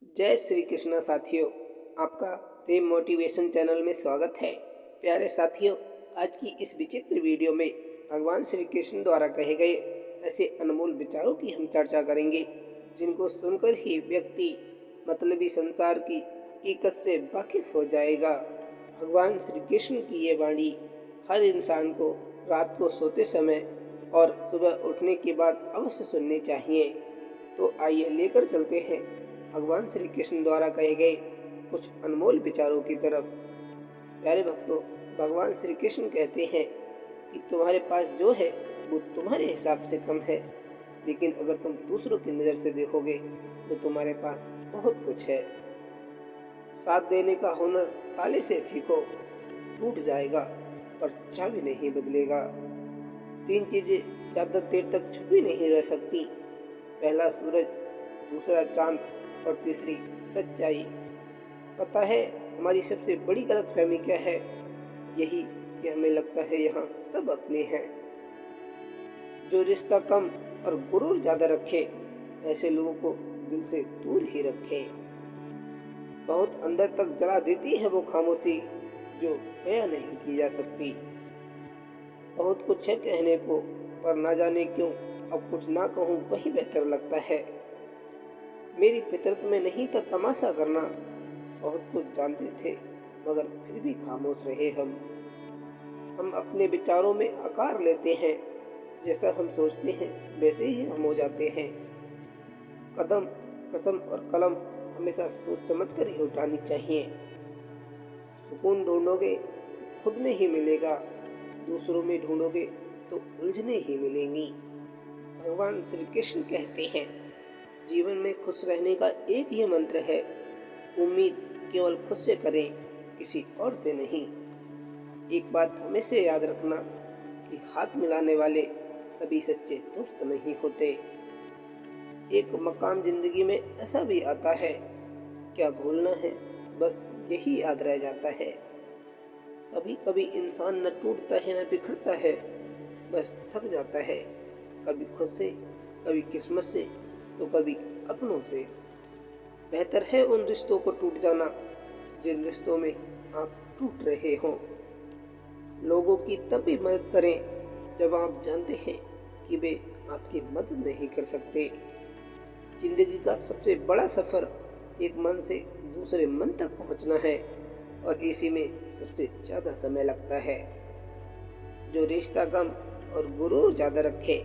जय श्री कृष्णा साथियों, आपका देव मोटिवेशन चैनल में स्वागत है। प्यारे साथियों, आज की इस विचित्र वीडियो में भगवान श्री कृष्ण द्वारा कहे गए ऐसे अनमोल विचारों की हम चर्चा करेंगे जिनको सुनकर ही व्यक्ति मतलबी संसार की हकीकत से वाकिफ हो जाएगा। भगवान श्री कृष्ण की ये वाणी हर इंसान को रात को सोते समय और सुबह उठने के बाद अवश्य सुननी चाहिए। तो आइए लेकर चलते हैं भगवान श्री कृष्ण द्वारा कहे गए कुछ अनमोल विचारों की तरफ। प्यारे भक्तों, भगवान श्री कृष्ण कहते हैं कि तुम्हारे पास जो है वो तुम्हारे हिसाब से कम है, लेकिन अगर तुम दूसरों की नज़र से देखोगे तो तुम्हारे पास बहुत कुछ है। साथ देने का हुनर ताले से सीखो, टूट जाएगा पर चाबी नहीं बदलेगा। 3 चीजें ज्यादा देर तक छुपी नहीं रह सकती, पहला सूरज, दूसरा चांद और तीसरी सच्चाई। पता है हमारी सबसे बड़ी गलतफहमी क्या है? यही कि हमें लगता है यहाँ सब अपने हैं। जो रिश्ता कम और गुरूर ज्यादा रखे, ऐसे लोगों को दिल से दूर ही रखे। बहुत अंदर तक जला देती है वो खामोशी जो बयां नहीं की जा सकती। बहुत कुछ है कहने को, पर ना जाने क्यों अब कुछ ना कहूँ वही बेहतर लगता है। मेरी फितरत में नहीं था तमाशा करना, बहुत कुछ जानते थे मगर फिर भी खामोश रहे हम अपने विचारों में आकार लेते हैं, जैसा हम सोचते हैं वैसे ही हम हो जाते हैं। कदम, कसम और कलम हमेशा सोच समझ कर ही उठानी चाहिए। सुकून ढूंढोगे तो खुद में ही मिलेगा, दूसरों में ढूंढोगे तो उलझने ही मिलेंगी। भगवान श्री कृष्ण कहते हैं, जीवन में खुश रहने का एक ही मंत्र है, उम्मीद केवल खुद से करें, किसी और से नहीं। एक बात हमेशा याद रखना कि हाथ मिलाने वाले सभी सच्चे दोस्त नहीं होते। एक मकाम जिंदगी में ऐसा भी आता है, क्या भूलना है, बस यही याद रह जाता है। कभी कभी इंसान न टूटता है न बिखरता है, बस थक जाता है, कभी खुद से, कभी किस्मत से, तो कभी अपनों से। बेहतर है उन रिश्तों को टूट जाना जिन रिश्तों में आप टूट रहे हो। लोगों की तब भी मदद करें जब आप जानते हैं कि वे आपकी मदद नहीं कर सकते। जिंदगी का सबसे बड़ा सफर एक मन से दूसरे मन तक पहुंचना है, और इसी में सबसे ज्यादा समय लगता है। जो रिश्ता कम और गुरूर ज्यादा रखे,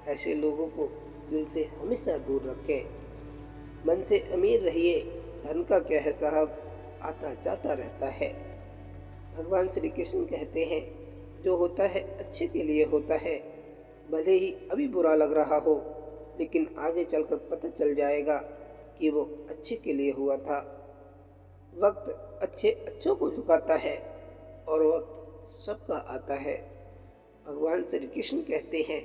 ऐसे लोगों को दिल से हमेशा दूर रखें। मन से अमीर रहिए, धन का क्या है साहब, आता जाता रहता है। भगवान श्री कृष्ण कहते हैं, जो होता है अच्छे के लिए होता है, भले ही अभी बुरा लग रहा हो, लेकिन आगे चलकर पता चल जाएगा कि वो अच्छे के लिए हुआ था। वक्त अच्छे अच्छों को झुकाता है और वक्त सबका आता है। भगवान श्री कृष्ण कहते हैं,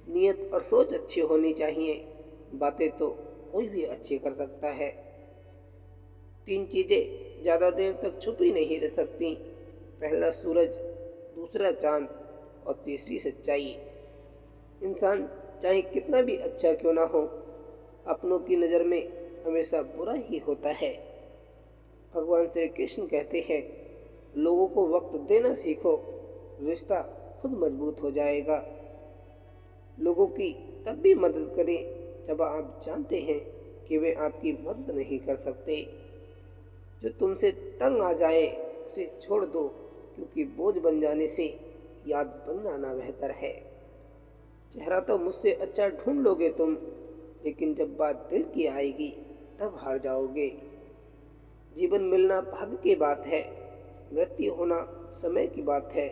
नियत और सोच अच्छी होनी चाहिए, बातें तो कोई भी अच्छी कर सकता है। 3 चीजें ज्यादा देर तक छुपी नहीं रह सकती, पहला सूरज, दूसरा चांद और तीसरी सच्चाई। इंसान चाहे कितना भी अच्छा क्यों ना हो, अपनों की नज़र में हमेशा बुरा ही होता है। भगवान श्री कृष्ण कहते हैं, लोगों को वक्त देना सीखो, रिश्ता खुद मजबूत हो जाएगा। लोगों की तब भी मदद करें जब आप जानते हैं कि वे आपकी मदद नहीं कर सकते। जो तुमसे तंग आ जाए उसे छोड़ दो, क्योंकि बोझ बन जाने से याद बन जाना बेहतर है। चेहरा तो मुझसे अच्छा ढूंढ लोगे तुम, लेकिन जब बात दिल की आएगी तब हार जाओगे। जीवन मिलना भाग्य की बात है, मृत्यु होना समय की बात है,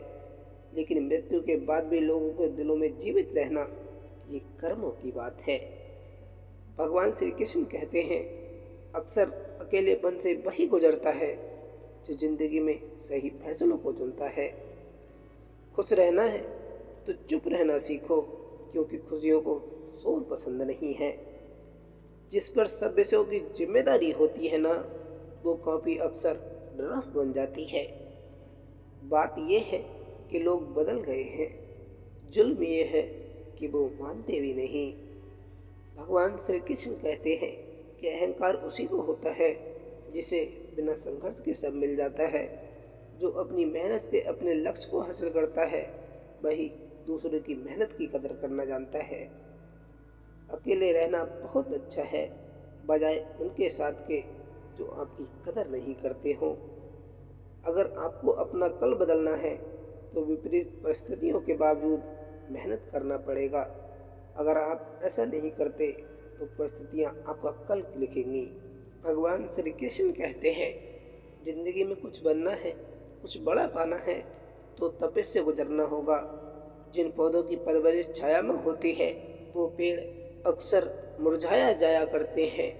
लेकिन मृत्यु के बाद भी लोगों के दिलों में जीवित रहना ये कर्मों की बात है। भगवान श्री कृष्ण कहते हैं, अक्सर अकेलेपन से वही गुजरता है जो जिंदगी में सही फैसलों को चुनता है। खुश रहना है तो चुप रहना सीखो, क्योंकि खुशियों को शोर पसंद नहीं है। जिस पर सब विषयों की जिम्मेदारी होती है ना, वो कॉपी अक्सर रफ बन जाती है। बात यह है कि लोग बदल गए हैं, जुल्म ये है कि वो मानते भी नहीं। भगवान श्री कृष्ण कहते हैं क्योंकि अहंकार उसी को होता है जिसे बिना संघर्ष के सब मिल जाता है। जो अपनी मेहनत से अपने लक्ष्य को हासिल करता है वही दूसरों की मेहनत की कदर करना जानता है। अकेले रहना बहुत अच्छा है, बजाय उनके साथ के जो आपकी कदर नहीं करते हों। अगर आपको अपना कल बदलना है तो विपरीत परिस्थितियों के बावजूद मेहनत करना पड़ेगा। अगर आप ऐसा नहीं करते तो परिस्थितियाँ आपका कल लिखेंगी। भगवान श्री कृष्ण कहते हैं, जिंदगी में कुछ बनना है, कुछ बड़ा पाना है तो तपस्या से गुजरना होगा। जिन पौधों की परवरिश छाया में होती है वो पेड़ अक्सर मुरझाया जाया करते हैं।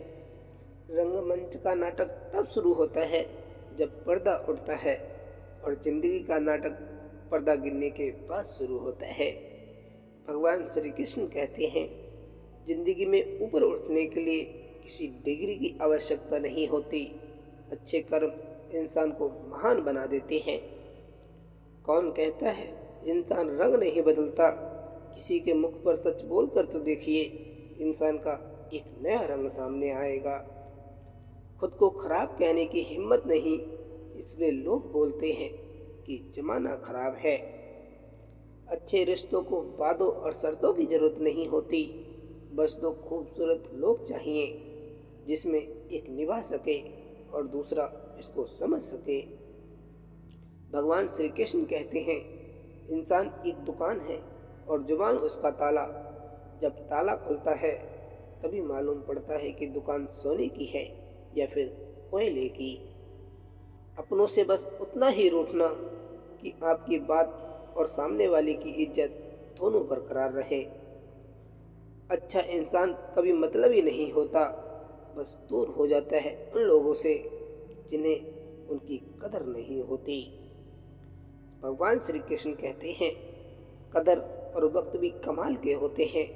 रंगमंच का नाटक तब शुरू होता है जब पर्दा उठता है और जिंदगी का नाटक पर्दा गिरने के बाद शुरू होता है। भगवान श्री कृष्ण कहते हैं, जिंदगी में ऊपर उठने के लिए किसी डिग्री की आवश्यकता नहीं होती। अच्छे कर्म इंसान को महान बना देते हैं। कौन कहता है इंसान रंग नहीं बदलता? किसी के मुख पर सच बोल कर तो देखिए, इंसान का एक नया रंग सामने आएगा। खुद को खराब कहने की हिम्मत नहीं, इसलिए लोग बोलते हैं कि जमाना खराब है। अच्छे रिश्तों को वादों और शर्तों की जरूरत नहीं होती, बस दो खूबसूरत लोग चाहिए जिसमें एक निभा सके और दूसरा इसको समझ सके। भगवान श्री कृष्ण कहते हैं, इंसान एक दुकान है और जुबान उसका ताला। जब ताला खुलता है तभी मालूम पड़ता है कि दुकान सोने की है या फिर कोयले की। अपनों से बस उतना ही रूठना कि आपकी बात और सामने वाले की इज्जत दोनों बरकरार रहे। अच्छा इंसान कभी मतलबी नहीं होता, बस दूर हो जाता है उन लोगों से जिन्हें उनकी कदर नहीं होती। भगवान श्री कृष्ण कहते हैं, कदर और वक्त भी कमाल के होते हैं।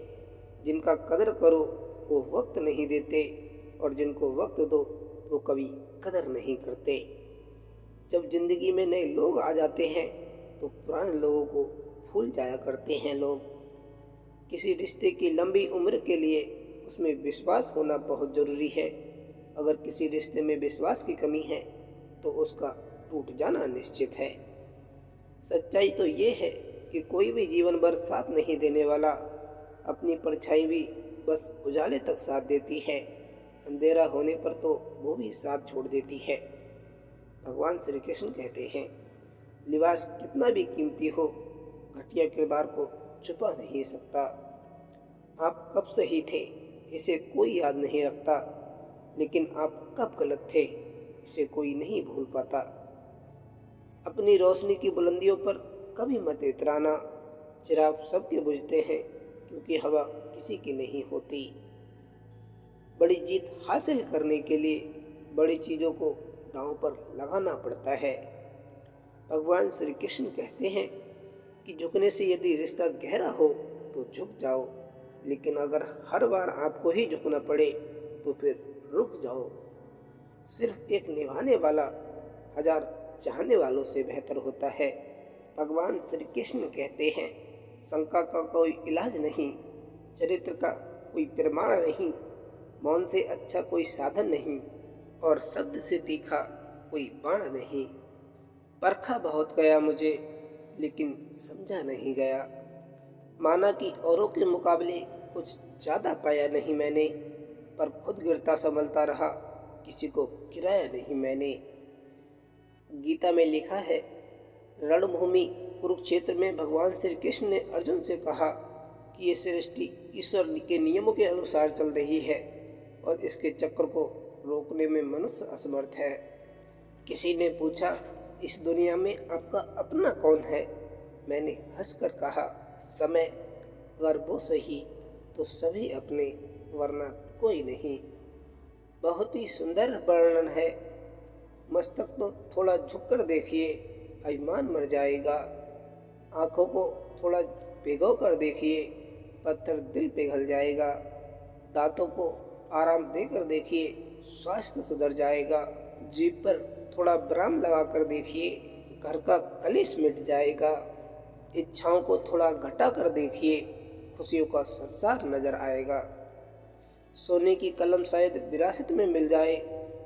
जिनका कदर करो वो वक्त नहीं देते और जिनको वक्त दो वो कभी कदर नहीं करते। जब जिंदगी में नए लोग आ जाते हैं तो पुराने लोगों को भूल जाया करते हैं लोग। किसी रिश्ते की लंबी उम्र के लिए उसमें विश्वास होना बहुत ज़रूरी है। अगर किसी रिश्ते में विश्वास की कमी है तो उसका टूट जाना निश्चित है। सच्चाई तो ये है कि कोई भी जीवन भर साथ नहीं देने वाला। अपनी परछाई भी बस उजाले तक साथ देती है, अंधेरा होने पर तो वो भी साथ छोड़ देती है। भगवान श्री कृष्ण कहते हैं, लिबास कितना भी कीमती हो, घटिया किरदार को छुपा नहीं सकता। आप कब सही थे इसे कोई याद नहीं रखता, लेकिन आप कब गलत थे इसे कोई नहीं भूल पाता। अपनी रोशनी की बुलंदियों पर कभी मत इतराना। चिराग सबके बुझते हैं क्योंकि हवा किसी की नहीं होती। बड़ी जीत हासिल करने के लिए बड़ी चीज़ों को दांव पर लगाना पड़ता है। भगवान श्री कृष्ण कहते हैं कि झुकने से यदि रिश्ता गहरा हो तो झुक जाओ, लेकिन अगर हर बार आपको ही झुकना पड़े तो फिर रुक जाओ। सिर्फ एक निभाने वाला 1000 चाहने वालों से बेहतर होता है। भगवान श्री कृष्ण कहते हैं, शंका का कोई इलाज नहीं, चरित्र का कोई प्रमाण नहीं, मौन से अच्छा कोई साधन नहीं और शब्द से तीखा कोई बाण नहीं। परखा बहुत गया मुझे लेकिन समझा नहीं गया। माना कि औरों के मुकाबले कुछ ज़्यादा पाया नहीं मैंने, पर खुद गिरता संभलता रहा, किसी को गिराया नहीं मैंने। गीता में लिखा है, रणभूमि कुरुक्षेत्र में भगवान श्री कृष्ण ने अर्जुन से कहा कि ये सृष्टि ईश्वर के नियमों के अनुसार चल रही है और इसके चक्र को रोकने में मनुष्य असमर्थ है। किसी ने पूछा, इस दुनिया में आपका अपना कौन है? मैंने हंसकर कहा, समय। अगर वो सही तो सभी अपने, वरना कोई नहीं। बहुत ही सुंदर वर्णन है। मस्तक तो थोड़ा झुककर देखिए, अभिमान मर जाएगा। आँखों को थोड़ा भिगो कर देखिए, पत्थर दिल पिघल जाएगा। दांतों को आराम देकर देखिए, स्वास्थ्य सुधर जाएगा। जीभ पर थोड़ा विराम लगा कर देखिए, घर का कलेश मिट जाएगा। इच्छाओं को थोड़ा घटा कर देखिए, खुशियों का संसार नजर आएगा। सोने की कलम शायद विरासत में मिल जाए,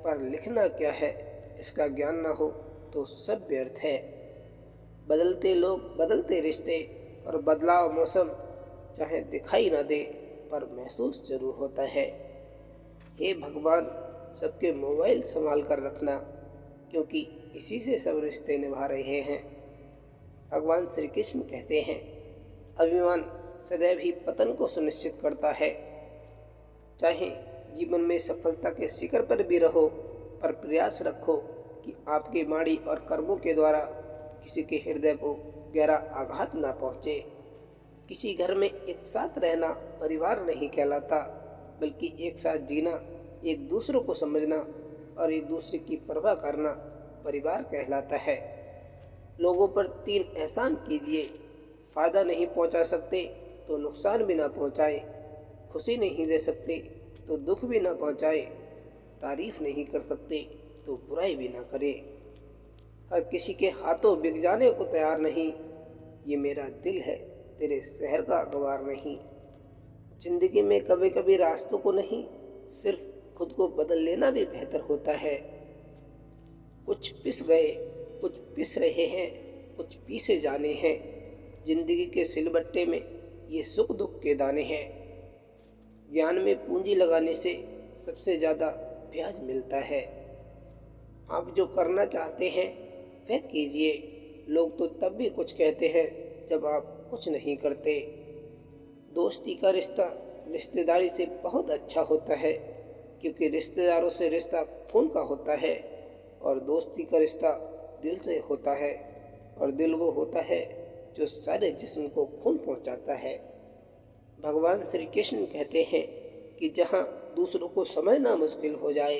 पर लिखना क्या है इसका ज्ञान ना हो तो सब व्यर्थ है। बदलते लोग, बदलते रिश्ते और बदलाव मौसम चाहे दिखाई ना दे पर महसूस जरूर होता है। हे भगवान, सबके मोबाइल संभाल कर रखना, क्योंकि इसी से सब रिश्ते निभा रहे हैं। भगवान श्री कृष्ण कहते हैं, अभिमान सदैव ही पतन को सुनिश्चित करता है। चाहे जीवन में सफलता के शिखर पर भी रहो, पर प्रयास रखो कि आपके वाणी और कर्मों के द्वारा किसी के हृदय को गहरा आघात ना पहुँचे। किसी घर में एक साथ रहना परिवार नहीं कहलाता, बल्कि एक साथ जीना, एक दूसरे को समझना और एक दूसरे की परवाह करना परिवार कहलाता है। लोगों पर 3 एहसान कीजिए, फायदा नहीं पहुंचा सकते तो नुकसान भी ना पहुंचाएं, खुशी नहीं दे सकते तो दुख भी ना पहुंचाएं, तारीफ नहीं कर सकते तो बुराई भी ना करें। हर किसी के हाथों बिक जाने को तैयार नहीं, ये मेरा दिल है तेरे शहर का गवार नहीं। जिंदगी में कभी कभी रास्तों को नहीं, सिर्फ खुद को बदल लेना भी बेहतर होता है। कुछ पिस गए, कुछ पिस रहे हैं, कुछ पीसे जाने हैं। जिंदगी के सिलबट्टे में ये सुख दुख के दाने हैं। ज्ञान में पूंजी लगाने से सबसे ज़्यादा ब्याज मिलता है। आप जो करना चाहते हैं वह कीजिए। लोग तो तब भी कुछ कहते हैं जब आप कुछ नहीं करते। दोस्ती का रिश्ता रिश्तेदारी से बहुत अच्छा होता है, क्योंकि रिश्तेदारों से रिश्ता खून का होता है, और दोस्ती का रिश्ता दिल से होता है, और दिल वो होता है जो सारे जिस्म को खून पहुंचाता है। भगवान श्री कृष्ण कहते हैं कि जहाँ दूसरों को समझना मुश्किल हो जाए,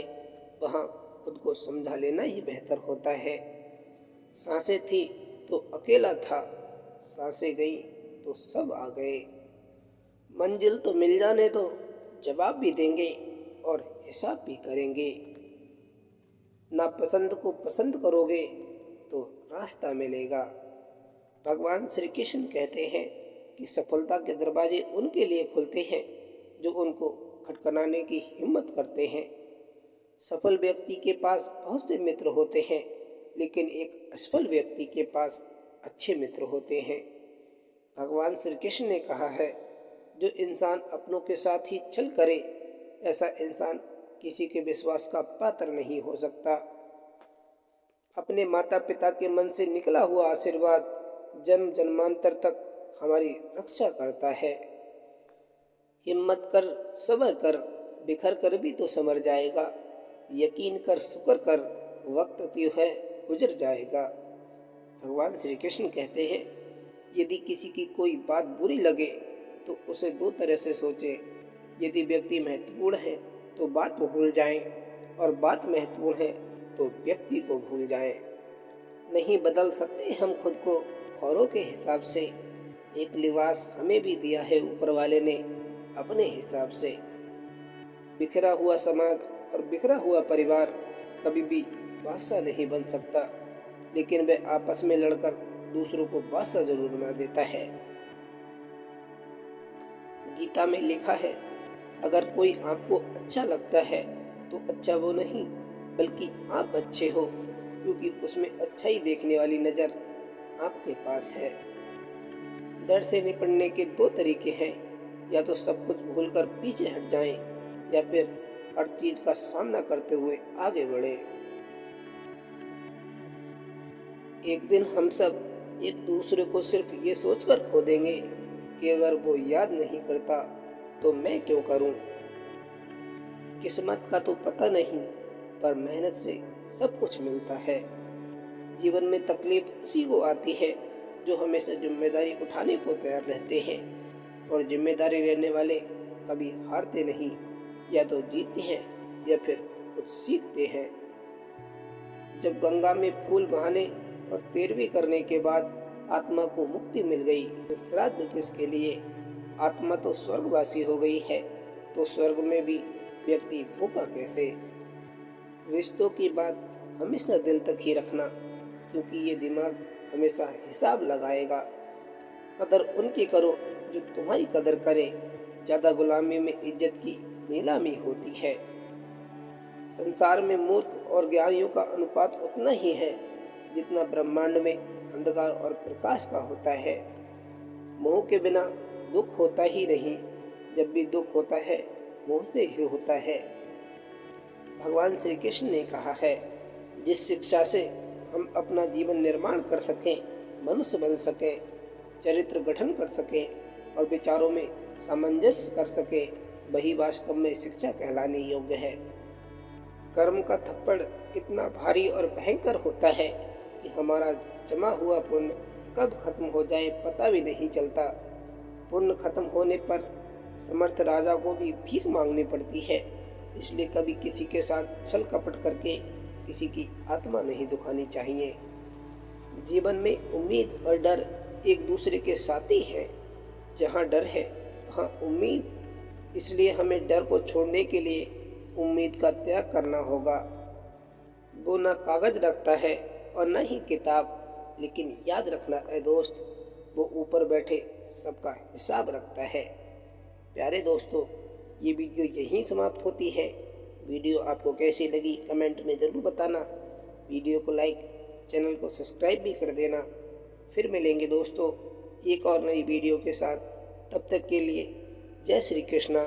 वहाँ खुद को समझा लेना ही बेहतर होता है। सांसें थी तो अकेला था, सांसें गई तो सब आ गए। मंजिल तो मिल जाने दो, जवाब भी देंगे और हिसाब भी करेंगे। नापसंद को पसंद करोगे तो रास्ता मिलेगा। भगवान श्री कृष्ण कहते हैं कि सफलता के दरवाजे उनके लिए खुलते हैं जो उनको खटखटाने की हिम्मत करते हैं। सफल व्यक्ति के पास बहुत से मित्र होते हैं, लेकिन एक असफल व्यक्ति के पास अच्छे मित्र होते हैं। भगवान श्री कृष्ण ने कहा है, जो इंसान अपनों के साथ ही छल करे, ऐसा इंसान किसी के विश्वास का पात्र नहीं हो सकता। अपने माता पिता के मन से निकला हुआ आशीर्वाद जन्म जन्मांतर तक हमारी रक्षा करता है। हिम्मत कर, सब्र कर, बिखर कर भी तो संवर जाएगा। यकीन कर, शुक्र कर, वक्त त्यों है गुजर जाएगा। भगवान श्री कृष्ण कहते हैं, यदि किसी की कोई बात बुरी लगे तो उसे 2 तरह से सोचें। यदि व्यक्ति महत्वपूर्ण है तो बात को भूल जाएं, और बात महत्वपूर्ण है तो व्यक्ति को भूल जाएं। नहीं बदल सकते हम खुद को औरों के हिसाब से। एक लिबास हमें भी दिया है ऊपर वाले ने अपने हिसाब से। बिखरा हुआ समाज और बिखरा हुआ परिवार कभी भी बादशाह नहीं बन सकता, लेकिन वह आपस में लड़कर दूसरों को बादशाह जरूर बना देता है। गीता में लिखा है, अगर कोई आपको अच्छा लगता है तो अच्छा वो नहीं बल्कि आप अच्छे हो, क्योंकि उसमें अच्छाई देखने वाली नज़र आपके पास है। डर से निपटने के 2 तरीके हैं, या तो सब कुछ भूलकर पीछे हट जाएं, या फिर हर चीज का सामना करते हुए आगे बढ़े। एक दिन हम सब एक दूसरे को सिर्फ ये सोचकर खो देंगे कि अगर वो याद नहीं करता तो मैं क्यों करूं। किस्मत का तो पता नहीं, पर मेहनत से सब कुछ मिलता है। जीवन में तकलीफ उसी को आती है जो हमेशा जिम्मेदारी उठाने को तैयार रहते हैं, और जिम्मेदारी लेने वाले कभी हारते नहीं, या तो जीतते हैं या फिर कुछ सीखते हैं। जब गंगा में फूल बहाने और तेरवी करने के बाद आत्मा को मुक्ति मिल गई, तो श्राद्ध किसके लिए? आत्मा तो स्वर्गवासी हो गई है, तो स्वर्ग में भी व्यक्ति भूखा कैसे? रिश्तों की बात हमेशा दिल तक ही रखना, क्योंकि ये दिमाग हमेशा हिसाब लगाएगा। कदर उनकी करो जो तुम्हारी कदर करें। ज़्यादा गुलामी में इज्जत की नीलामी होती है। संसार में मूर्ख और ज्ञानियों का अनुपात उतना ही है जितना ब्रह्मांड में अंधकार और प्रकाश का होता है। मोह के बिना दुख होता ही नहीं, जब भी दुख होता है मोह से ही होता है। भगवान श्री कृष्ण ने कहा है, जिस शिक्षा से हम अपना जीवन निर्माण कर सकें, मनुष्य बन सकें, चरित्र गठन कर सकें और विचारों में सामंजस्य कर सकें, वही वास्तव में शिक्षा कहलाने योग्य है। कर्म का थप्पड़ इतना भारी और भयंकर होता है कि हमारा जमा हुआ पुण्य कब खत्म हो जाए पता भी नहीं चलता। पुण्य खत्म होने पर समर्थ राजा को भी भीख मांगनी पड़ती है, इसलिए कभी किसी के साथ छल कपट करके किसी की आत्मा नहीं दुखानी चाहिए। जीवन में उम्मीद और डर एक दूसरे के साथी हैं। जहाँ डर है वहाँ उम्मीद, इसलिए हमें डर को छोड़ने के लिए उम्मीद का त्याग करना होगा। वो न कागज रखता है और न ही किताब, लेकिन याद रखना है दोस्त, वो ऊपर बैठे सबका हिसाब रखता है। प्यारे दोस्तों, ये वीडियो यहीं समाप्त होती है। वीडियो आपको कैसी लगी कमेंट में ज़रूर बताना। वीडियो को लाइक, चैनल को सब्सक्राइब भी कर देना। फिर मिलेंगे दोस्तों एक और नई वीडियो के साथ। तब तक के लिए जय श्री कृष्णा।